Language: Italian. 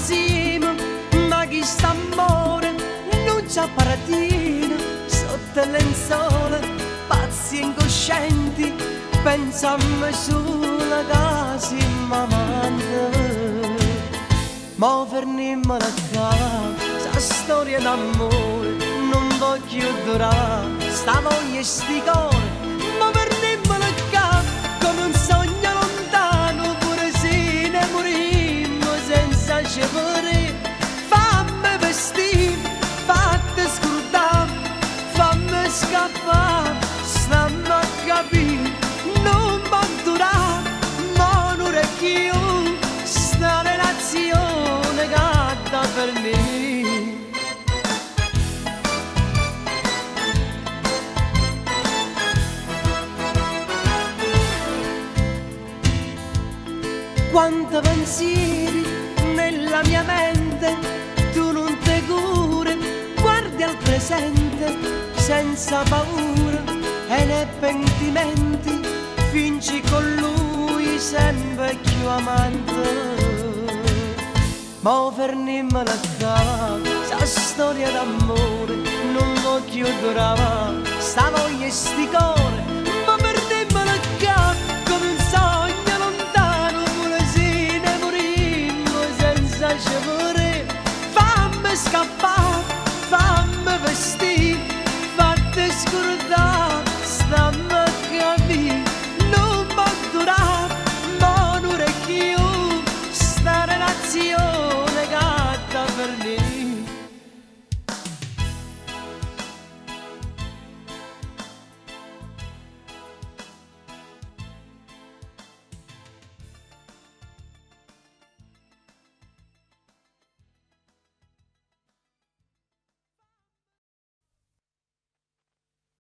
insieme, ma chi sta amore non c'ha paratino. Sotto le lenzuola, pazzi incoscienti, pensiamo sulla casa in mamma. Mo fermiamo la casa, sta storia d'amore non voglio durare, sta voglia e sti cuore. Mo fermiamo la casa, come un sogno lontano, pure se ne morimmo senza scegliere. Fammi vestire, fatti scrutare, fammi scappare, stammi a capire, non può durare, mo non è più sta relazione gatta per me. Quanti pensieri nella mia mente, tu non te curi, guardi al presente senza paura e né pentimenti, fingi con lui sempre più amante. Mo fermiamo la casa, sta storia d'amore non voglio durare, sta voglia e sti cuore. Mo fermiamo la casa, come un sogno lontano, pure se ne morimmo senza scegliere. Fammi scappare,